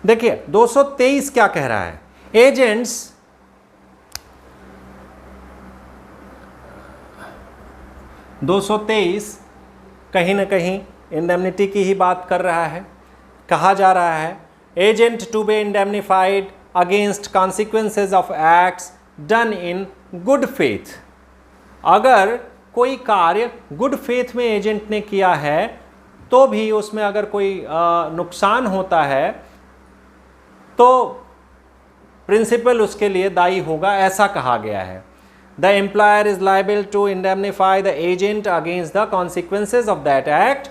देखिए 223 क्या कह रहा है, एजेंट्स कहीं ना कहीं इंडेमनिटी की ही बात कर रहा है। कहा जा रहा है agent to be indemnified against consequences of acts done in good faith. अगर कोई कार्य गुड फेथ में एजेंट ने किया है तो भी उसमें अगर कोई नुकसान होता है तो प्रिंसिपल उसके लिए दायी होगा, ऐसा कहा गया है। The employer is liable to indemnify the agent against the consequences of that act,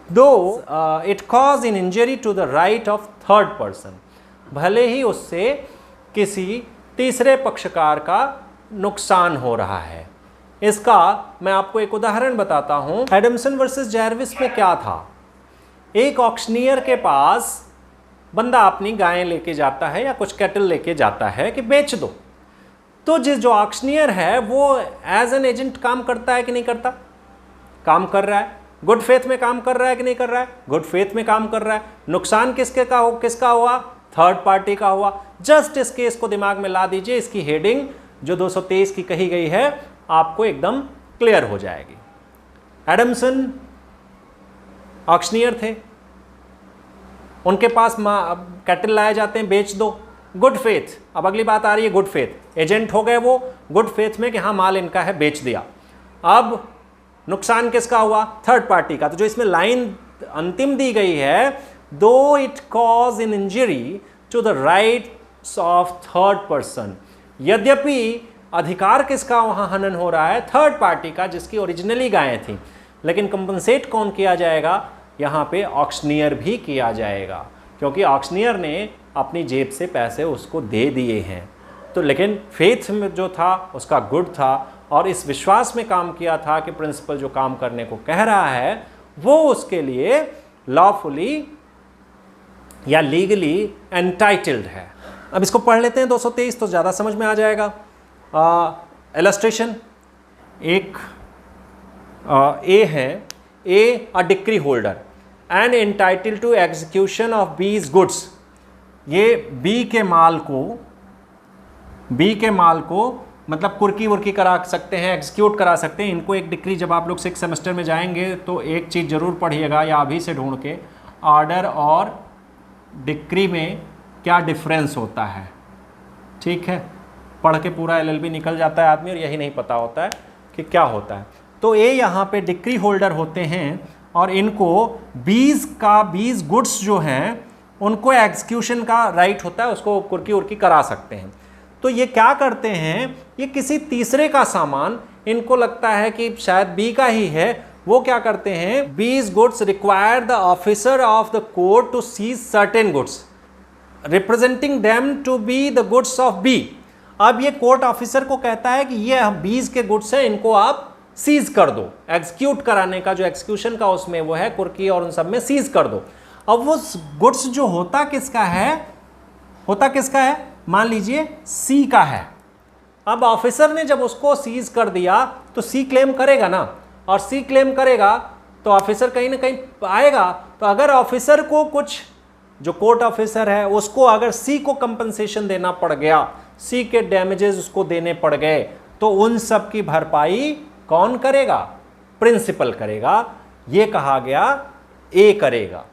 though it cause an injury to the right of third person। भले ही उससे किसी तीसरे पक्षकार का नुकसान हो रहा है। इसका मैं आपको एक उदाहरण बताता हूं। एडमसन वर्सेस जैरविस में क्या था, एक ऑक्शनियर के पास बंदा अपनी गायें लेके जाता है या कुछ कैटल लेके जाता है कि बेच दो, तो जो ऑक्शनियर है वो एज एन एजेंट काम करता है कि नहीं करता? काम कर रहा है। गुड फेथ में काम कर रहा है कि नहीं कर रहा है? गुड फेथ में काम कर रहा है। नुकसान किसका हुआ? थर्ड पार्टी का हुआ। जस्ट इस केस को दिमाग में ला दीजिए, इसकी हेडिंग जो 223 की कही गई है आपको एकदम क्लियर हो जाएगी। एडमसन ऑक्शनियर थे, उनके पास कैटल लाए जाते हैं, बेच दो, गुड फेथ। अब अगली बात आ रही है गुड फेथ, एजेंट हो गए वो गुड फेथ में कि हाँ माल इनका है, बेच दिया। अब नुकसान किसका हुआ? थर्ड पार्टी का। तो जो इसमें लाइन अंतिम दी गई है, though it cause in injury to the rights of third person, यद्यपि अधिकार किसका वहां हनन हो रहा है? थर्ड पार्टी का, जिसकी ओरिजिनली गायें थी। लेकिन कंपनसेट कौन किया जाएगा? यहां पे ऑक्शनियर भी किया जाएगा, क्योंकि ऑक्शनियर ने अपनी जेब से पैसे उसको दे दिए हैं। तो लेकिन फेथ में जो था उसका गुड था और इस विश्वास में काम किया था कि प्रिंसिपल जो काम करने को कह रहा है वो उसके लिए लॉफुली या लीगली एंटाइटल्ड है। अब इसको पढ़ लेते हैं 223, तो ज़्यादा समझ में आ जाएगा। इलस्ट्रेशन एक ए है, A a decree holder and entitled to execution of B's goods. ये बी के माल को मतलब कुर्की वुर्की करा सकते हैं, एग्जीक्यूट करा सकते हैं। इनको एक डिक्री, जब आप लोग 6 सेमेस्टर में जाएंगे तो एक चीज़ ज़रूर पढ़िएगा या अभी से ढूंढ के, ऑर्डर और डिक्री में क्या डिफरेंस होता है। ठीक है, पढ़ के पूरा एलएलबी निकल जाता है आदमी और यही नहीं पता होता है कि क्या होता है। तो ये यहाँ पे डिक्री होल्डर होते हैं और इनको बीज गुड्स जो हैं उनको एग्जीक्यूशन का राइट होता है, उसको कुर्की उर्की करा सकते हैं। तो ये क्या करते हैं, ये किसी तीसरे का सामान इनको लगता है कि शायद बी का ही है, वो क्या करते हैं, B's goods require the officer of the court to seize certain goods representing them to be the goods of B. अब ये कोर्ट ऑफिसर को कहता है कि ये बीज के गुड्स हैं, इनको आप सीज कर दो, एग्जीक्यूट कराने का जो एक्सक्यूशन का उसमें वो है कुर्की और उन सब में सीज कर दो। अब वो गुड्स जो होता किसका है, मान लीजिए सी का है। अब ऑफिसर ने जब उसको सीज कर दिया तो सी क्लेम करेगा ना, और सी क्लेम करेगा तो ऑफिसर कहीं ना कहीं आएगा। तो अगर ऑफिसर को कुछ, जो कोर्ट ऑफिसर है उसको अगर सी को कंपनसेशन देना पड़ गया, सी के डैमेजेस उसको देने पड़ गए, तो उन सब की भरपाई कौन करेगा? प्रिंसिपल करेगा। ये कहा गया ए करेगा।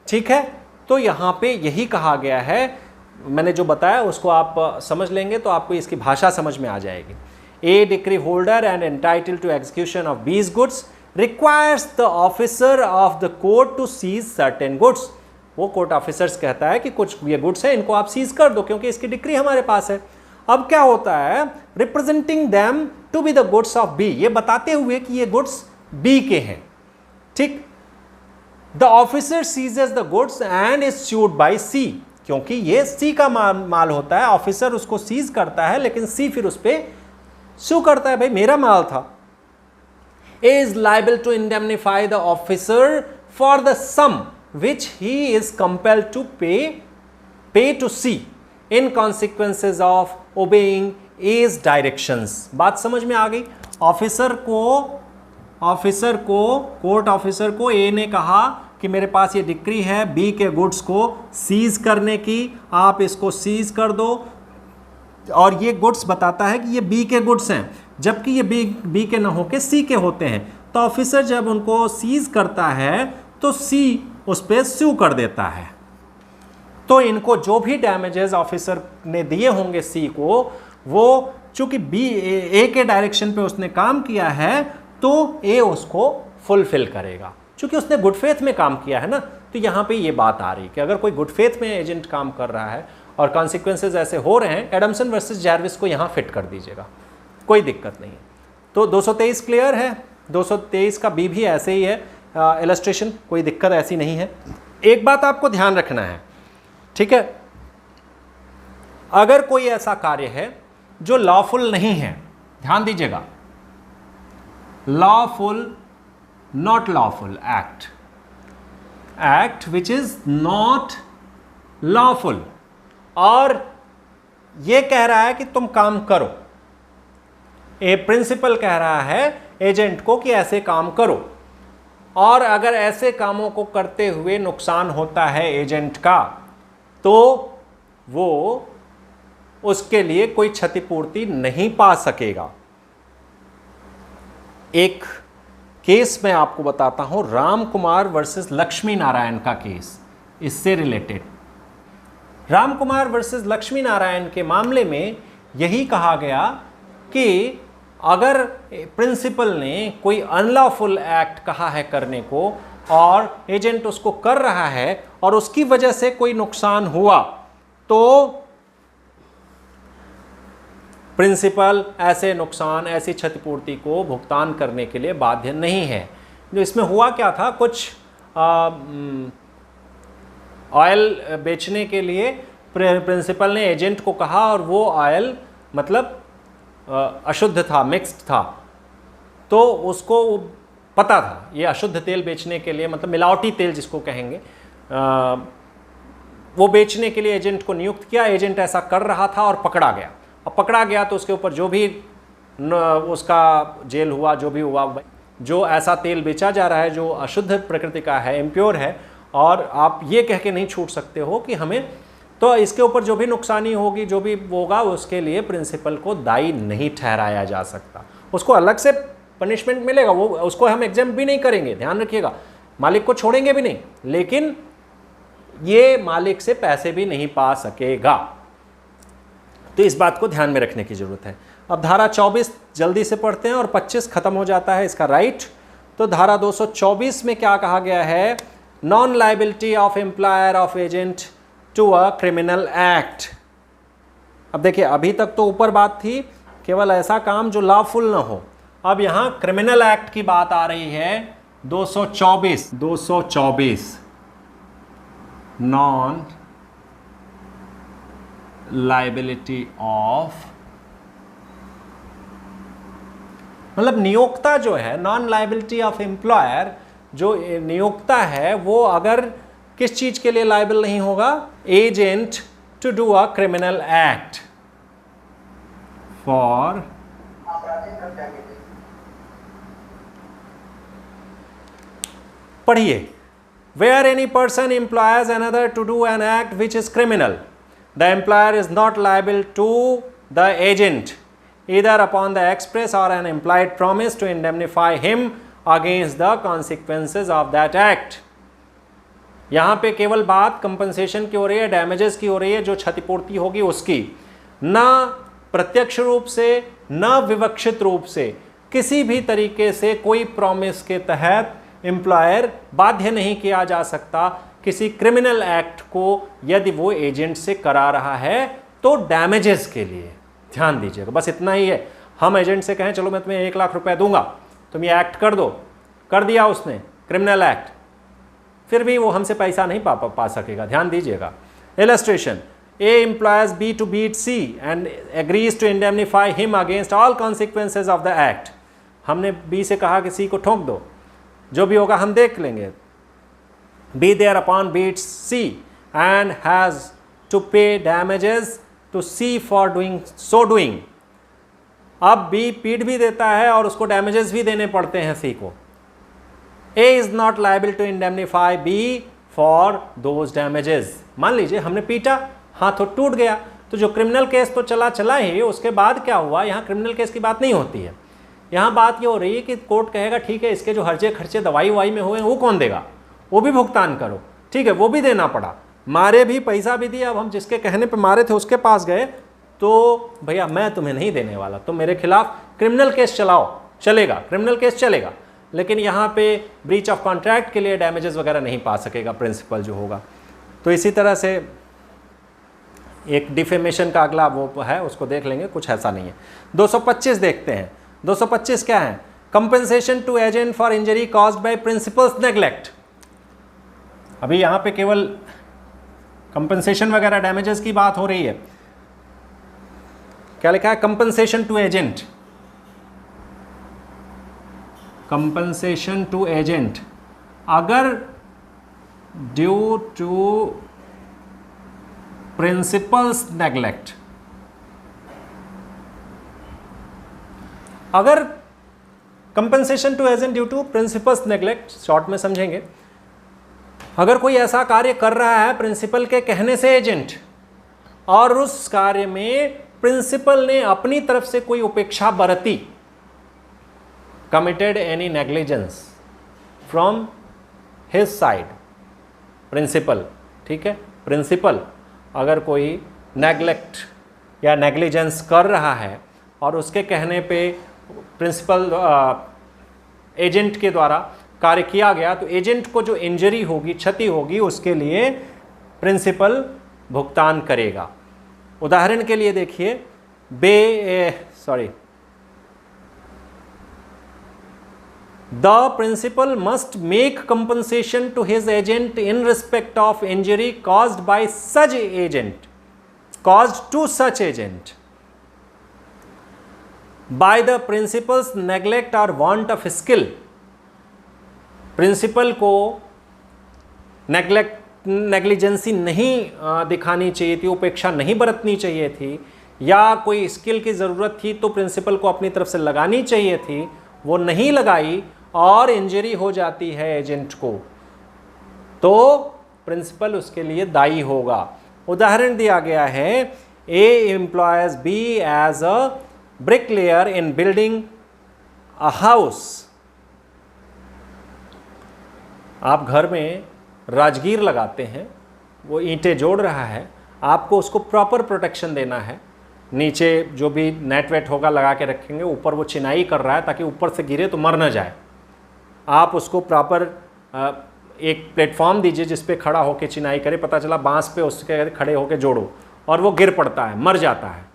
ठीक है, तो यहां पे यही कहा गया है। मैंने जो बताया उसको आप समझ लेंगे तो आपको इसकी भाषा समझ में आ जाएगी। A decree holder and entitled to execution of B's goods requires the officer of the court to seize certain goods. वो कोर्ट ऑफिसर्स कहता है कि कुछ ये गुड्स है, इनको आप सीज कर दो क्योंकि इसकी डिक्री हमारे पास है। अब क्या होता है, representing them to be the goods of B, ये बताते हुए कि ये गुड्स बी के हैं। ठीक, the officer seizes the goods and is sued by C, क्योंकि ये सी का माल होता है, ऑफिसर उसको सीज करता है लेकिन सी फिर उस पर सू करता है, भाई मेरा माल था। A is liable to indemnify the officer for the sum which he is compelled to pay to C in consequences of obeying A's directions। बात समझ में आ गई। ऑफिसर को कोर्ट ऑफिसर को ए ने कहा कि मेरे पास ये डिक्री है बी के गुड्स को सीज करने की, आप इसको सीज कर दो, और ये गुड्स बताता है कि ये बी के गुड्स हैं, जबकि ये बी के न होके सी के होते हैं। तो ऑफिसर जब उनको सीज करता है तो सी उस पर सू कर देता है। तो इनको जो भी डैमेजेस ऑफिसर ने दिए होंगे सी को, वो चूंकि बी ए के डायरेक्शन पे उसने काम किया है तो ए उसको फुलफिल करेगा, चूंकि उसने गुड फेथ में काम किया है ना। तो यहाँ पे ये बात आ रही कि अगर कोई गुड फेथ में एजेंट काम कर रहा है और कॉन्सिक्वेंसेज ऐसे हो रहे हैं, एडम्सन वर्सेस जैरविस को यहाँ फिट कर दीजिएगा, कोई दिक्कत नहीं है। तो 223 क्लियर है, 223 का बी भी ऐसे ही है, इलस्ट्रेशन कोई दिक्कत ऐसी नहीं है। एक बात आपको ध्यान रखना है, ठीक है, अगर कोई ऐसा कार्य है जो लॉफुल नहीं है, ध्यान दीजिएगा, lawful not lawful act which is not lawful, और ये कह रहा है कि तुम काम करो, ए प्रिंसिपल कह रहा है एजेंट को कि ऐसे काम करो, और अगर ऐसे कामों को करते हुए नुकसान होता है एजेंट का तो वो उसके लिए कोई क्षतिपूर्ति नहीं पा सकेगा। एक केस मैं आपको बताता हूं, राम कुमार वर्सेस लक्ष्मी नारायण का केस, इससे रिलेटेड। राम कुमार वर्सेस लक्ष्मी नारायण के मामले में यही कहा गया कि अगर प्रिंसिपल ने कोई अनलॉफुल एक्ट कहा है करने को और एजेंट उसको कर रहा है और उसकी वजह से कोई नुकसान हुआ, तो प्रिंसिपल ऐसे नुकसान, ऐसी क्षतिपूर्ति को भुगतान करने के लिए बाध्य नहीं है। जो इसमें हुआ क्या था, कुछ ऑयल बेचने के लिए प्रिंसिपल ने एजेंट को कहा और वो ऑयल मतलब अशुद्ध था, मिक्स्ड था, तो उसको पता था ये अशुद्ध तेल बेचने के लिए, मतलब मिलावटी तेल जिसको कहेंगे, वो बेचने के लिए एजेंट को नियुक्त किया। एजेंट ऐसा कर रहा था और पकड़ा गया, और पकड़ा गया तो उसके ऊपर जो भी उसका जेल हुआ, जो भी हुआ, जो ऐसा तेल बेचा जा रहा है जो अशुद्ध प्रकृति का है, इम्प्योर है, और आप ये कह के नहीं छूट सकते हो कि हमें, तो इसके ऊपर जो भी नुकसानी होगी, जो भी होगा, उसके लिए प्रिंसिपल को दायी नहीं ठहराया जा सकता। उसको अलग से पनिशमेंट मिलेगा, वो उसको हम एग्जाम्प्ट भी नहीं करेंगे, ध्यान रखिएगा, मालिक को छोड़ेंगे भी नहीं, लेकिन ये मालिक से पैसे भी नहीं पा सकेगा। तो इस बात को ध्यान में रखने की जरूरत है। अब धारा 24 जल्दी से पढ़ते हैं और 25 खत्म हो जाता है इसका राइट। तो धारा 224 में क्या कहा गया है, non liability of employer of agent to a criminal act. अब देखिए, अभी तक तो ऊपर बात थी केवल ऐसा काम जो लॉफुल ना हो, अब यहां क्रिमिनल एक्ट की बात आ रही है। 224 नॉन लाइबिलिटी ऑफ, मतलब नियोक्ता जो है, नॉन लाइबिलिटी ऑफ एम्प्लॉयर, जो नियोक्ता है वो अगर किस चीज के लिए लाइबल नहीं होगा, agent to do a criminal act for पढ़िए, where any person employs another to do an act which is criminal, the employer is not liable to the agent either upon the express or an implied promise to indemnify him against the consequences of that act। यहाँ पे केवल बात compensation की हो रही है, damages की हो रही है, जो क्षतिपूर्ति होगी उसकी, ना प्रत्यक्ष रूप से ना विवक्षित रूप से किसी भी तरीके से कोई प्रॉमिस के तहत एम्प्लॉयर बाध्य नहीं किया जा सकता किसी क्रिमिनल एक्ट को यदि वो एजेंट से करा रहा है तो डैमेजेस के लिए। ध्यान दीजिएगा, बस इतना ही है। हम एजेंट से कहें चलो मैं तुम्हें 1 लाख रुपए दूंगा, तुम ये एक्ट कर दो, कर दिया उसने क्रिमिनल एक्ट, फिर भी वो हमसे पैसा नहीं पा सकेगा। ध्यान दीजिएगा। Illustration, A employs B to beat C and agrees to indemnify him against all consequences of the act. हमने बी से कहा कि सी को ठोक दो, जो भी होगा हम देख लेंगे। B thereupon beat C and has to pay damages to C for doing so doing. अब बी पीट भी देता है और उसको डैमेजेस भी देने पड़ते हैं सी को। A is not liable to indemnify B for those damages. मान लीजिए हमने पीटा, हाथ टूट गया, तो जो क्रिमिनल केस तो चला ही, उसके बाद क्या हुआ, यहाँ क्रिमिनल केस की बात नहीं होती है। यहाँ बात ये हो रही है कि कोर्ट कहेगा ठीक है, इसके जो हर्जे खर्चे दवाई ववाई में हुए वो कौन देगा, वो भी भुगतान करो, ठीक है, वो भी देना पड़ा, मारे भी, पैसा भी दिया। अब हम जिसके कहने पे मारे थे उसके पास गए, तो भैया मैं तुम्हें नहीं देने वाला, तो मेरे खिलाफ क्रिमिनल केस चलाओ, चलेगा, क्रिमिनल केस चलेगा, लेकिन यहाँ पे ब्रीच ऑफ कॉन्ट्रैक्ट के लिए डैमेजेस वगैरह नहीं पा सकेगा प्रिंसिपल जो होगा। तो इसी तरह से एक डिफेमेशन का अगला वो है, उसको देख लेंगे, कुछ ऐसा नहीं है। 225 देखते हैं। 225 क्या है? Compensation to agent for injury caused by principal's neglect. अभी यहाँ पे केवल कंपेंसेशन वगैरह डैमेजेस की बात हो रही है। क्या लिखा है? Compensation to agent, compensation to agent अगर ड्यू टू प्रिंसिपल्स नेग्लेक्ट, अगर compensation to agent due to principal's neglect, short में समझेंगे, अगर कोई ऐसा कार्य कर रहा है प्रिंसिपल के कहने से एजेंट, और उस कार्य में प्रिंसिपल ने अपनी तरफ से कोई उपेक्षा बरती, committed any negligence from his side, principal, ठीक है, प्रिंसिपल अगर कोई नेग्लेक्ट या नेग्लिजेंस कर रहा है और उसके कहने पे प्रिंसिपल एजेंट के द्वारा कार्य किया गया, तो एजेंट को जो इंजरी होगी, क्षति होगी, उसके लिए प्रिंसिपल भुगतान करेगा। उदाहरण के लिए देखिए, the principal must make compensation to his agent in respect of injury caused by such agent, caused to such agent by the principal's neglect or want of skill. Principal को नेग्लिजेंसी नहीं दिखानी चाहिए थी, उपेक्षा नहीं बरतनी चाहिए थी, या कोई स्किल की ज़रूरत थी तो प्रिंसिपल को अपनी तरफ से लगानी चाहिए थी, वो नहीं लगाई और इंजरी हो जाती है एजेंट को, तो प्रिंसिपल उसके लिए दायी होगा। उदाहरण दिया गया है, A employs B as a bricklayer in building a house. आप घर में राजगीर लगाते हैं, वो ईंटें जोड़ रहा है, आपको उसको प्रॉपर प्रोटेक्शन देना है, नीचे जो भी नेट वेट होगा लगा के रखेंगे, ऊपर वो चिनाई कर रहा है ताकि ऊपर से गिरे तो मर न जाए। आप उसको प्रॉपर एक प्लेटफॉर्म दीजिए जिस पे खड़ा होकर चिनाई करे, पता चला बांस पे उसके खड़े होकर जोड़ो और वो गिर पड़ता है, मर जाता है,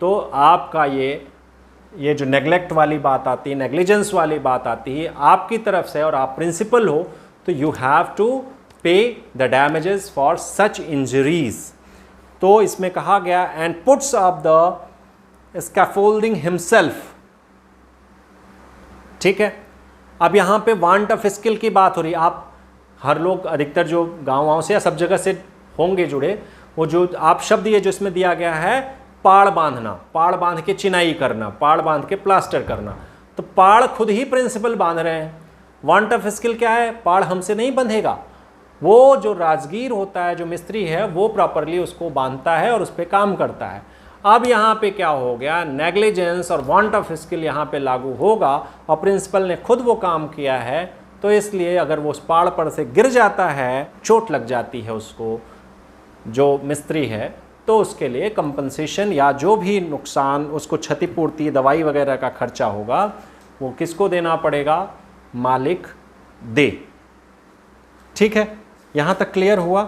तो आपका ये जो नेग्लेक्ट वाली बात आती है, नेग्लिजेंस वाली बात आती है आपकी तरफ से, और आप प्रिंसिपल हो, तो यू हैव टू पे the damages for such injuries. तो इसमें कहा गया and puts up the scaffolding himself, ठीक है। अब यहाँ पे वांट ऑफ स्किल की बात हो रही है। आप हर लोग अधिकतर जो गाँव से या सब जगह से होंगे जुड़े, वो जो आप शब्द ये जो इसमें दिया गया है, पाड़ बांधना, पाड़ बांध के चिनाई करना, पाड़ बांध के प्लास्टर करना, तो पाड़ खुद ही प्रिंसिपल बांध रहे हैं। वांट ऑफ स्किल क्या है? पाड़ हमसे नहीं बंधेगा, वो जो राजगीर होता है, जो मिस्त्री है, वो प्रॉपरली उसको बांधता है और उस पर काम करता है। अब यहाँ पे क्या हो गया, नेग्लिजेंस और वांट ऑफ स्किल यहाँ पे लागू होगा, और प्रिंसिपल ने खुद वो काम किया है, तो इसलिए अगर वो उस पहाड़ पर से गिर जाता है, चोट लग जाती है उसको, जो मिस्त्री है, तो उसके लिए कंपनसेशन या जो भी नुकसान, उसको क्षतिपूर्ति, दवाई वगैरह का खर्चा होगा, वो किसको देना पड़ेगा? मालिक दे। ठीक है, यहाँ तक क्लियर हुआ?